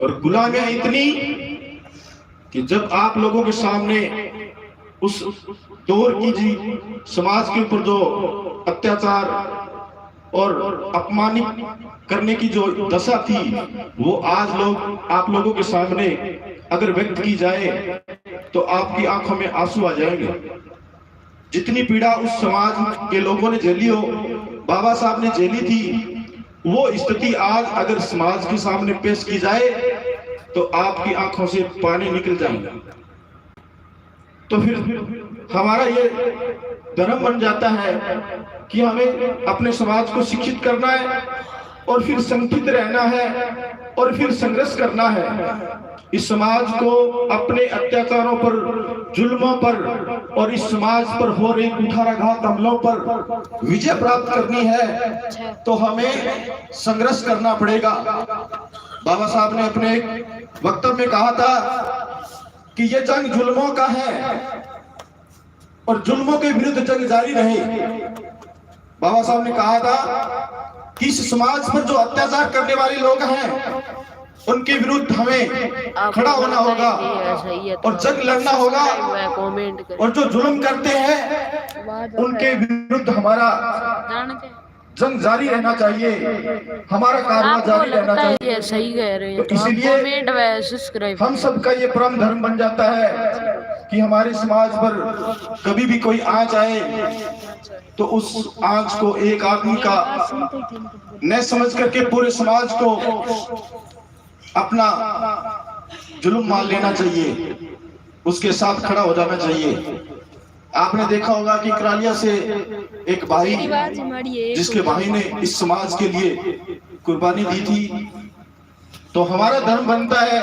और गुलामियां इतनी कि जब आप लोगों के सामने उस दौर की जी समाज के ऊपर जो अत्याचार और अपमानित करने की जो दशा थी, वो आज लोग आप लोगों के सामने अगर व्यक्त की जाए तो आपकी आंखों में आंसू आ जाएंगे। जितनी पीड़ा उस समाज के लोगों ने झेली हो, बाबा साहब ने झेली थी, वो स्थिति आज अगर समाज के सामने पेश की जाए तो आपकी आंखों से पानी निकल जाएगा। तो फिर हमारा ये धर्म बन जाता है कि हमें अपने समाज को शिक्षित करना है और फिर संगठित रहना है और फिर संघर्ष करना है। इस समाज को अपने अत्याचारों पर, जुल्मों पर और इस समाज पर हो रही कुठाराघात हमलों पर विजय प्राप्त करनी है तो हमें संघर्ष करना पड़ेगा। बाबा साहब ने अपने एक वक्तव्य में कहा था कि ये जंग जुल्मों का है और जुल्मों के विरुद्ध जंग जारी रहे। बाबा साहब ने कहा था कि इस समाज पर जो अत्याचार करने वाले लोग हैं उनके विरुद्ध हमें खड़ा होना होगा और जंग लड़ना होगा, और जो जुल्म करते हैं उनके विरुद्ध हमारा जंग जारी रहना चाहिए, हमारा कारवां जारी रहना चाहिए। सही कह रहे हैं। तो इसीलिए हम सबका ये परम धर्म बन जाता है कि हमारे समाज पर कभी भी कोई आंच आए तो उस आंच को एक आदमी का न समझ करके पूरे समाज को अपना जुल्म मान लेना चाहिए, उसके साथ खड़ा हो जाना चाहिए। आपने देखा होगा कि करालिया से एक भाई, जिसके भाई ने इस समाज के लिए कुर्बानी दी थी, तो हमारा धर्म बनता है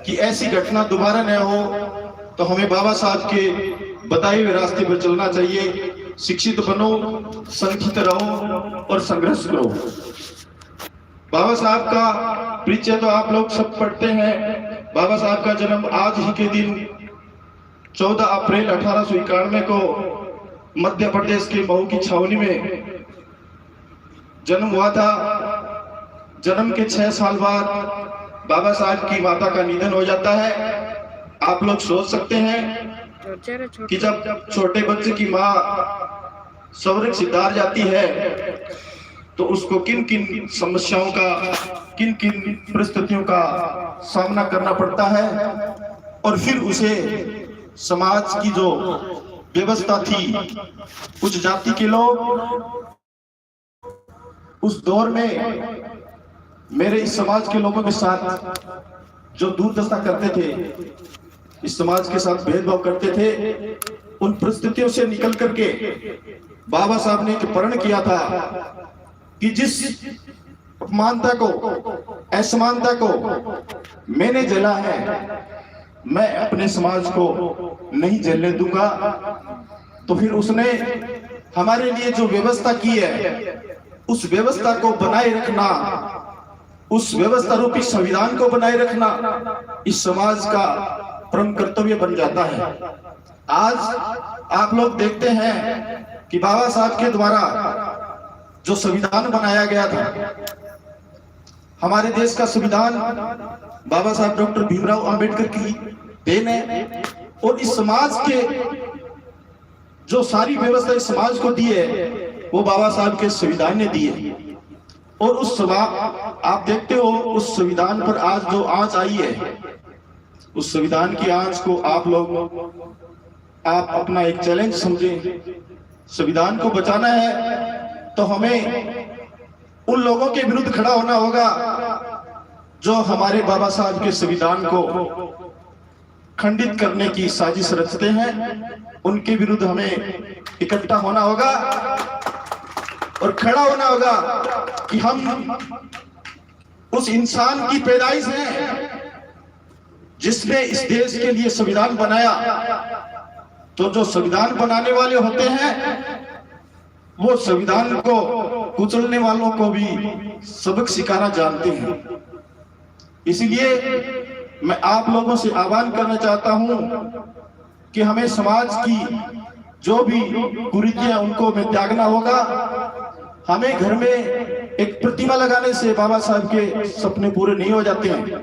कि ऐसी घटना दोबारा न हो। तो हमें बाबा साहब के बताए हुए रास्ते पर चलना चाहिए। शिक्षित बनो, संगठित रहो और संघर्ष करो। बाबा साहब का परिचय तो आप लोग सब पढ़ते हैं। बाबा साहब का जन्म आज ही के दिन 14 अप्रैल 1891 को मध्य प्रदेश के मऊ की छावनी में जन्म हुआ था। जन्म के 6 साल बाद बाबा साहब की माता का निधन हो जाता है। आप लोग सोच सकते हैं कि जब छोटे बच्चे की माँ स्वर्ग सिधार जाती है तो उसको किन किन समस्याओं का, किन किन परिस्थितियों का सामना करना पड़ता है, और फिर उसे समाज की जो व्यवस्था थी, कुछ जाति के लोग उस दौर में मेरे इस समाज के लोगों के साथ जो दुर्दशा करते थे, इस समाज के साथ भेदभाव करते थे, उन परिस्थितियों से निकल करके बाबा साहब ने एक प्रण किया था कि जिस अपमानता को, असमानता को मैंने झेला है, मैं अपने समाज को नहीं झेलने दूंगा। तो फिर उसने हमारे लिए जो व्यवस्था की है, उस व्यवस्था को बनाए रखना, उस व्यवस्था रूपी संविधान को बनाए रखना इस समाज का परम कर्तव्य बन जाता है। आज आप लोग देखते हैं कि बाबा साहब के द्वारा जो संविधान बनाया गया था, हमारे देश का संविधान बाबा साहब डॉक्टर भीमराव अंबेडकर की देन है, और इस समाज के जो सारी व्यवस्था इस समाज को दी है वो बाबा साहब के संविधान ने दी है। और उस आप देखते हो उस संविधान पर आज जो आंच आई है, उस संविधान की आंच को आप अपना एक चैलेंज समझें। संविधान को बचाना है तो हमें उन लोगों के विरुद्ध खड़ा होना होगा जो हमारे बाबा साहब के संविधान को खंडित करने की साजिश रचते हैं। उनके विरुद्ध हमें इकट्ठा होना होगा और खड़ा होना होगा कि हम उस इंसान की पैदाइश हैं जिसने इस देश के लिए संविधान बनाया। तो जो संविधान बनाने वाले होते हैं वो संविधान को कुचलने वालों को भी सबक सिखाना जानते हैं। इसलिए मैं आप लोगों से आह्वान करना चाहता हूं कि हमें समाज की जो भी कुरीतियां उनको हमें त्यागना होगा। हमें घर में एक प्रतिमा लगाने से बाबा साहब के सपने पूरे नहीं हो जाते हैं।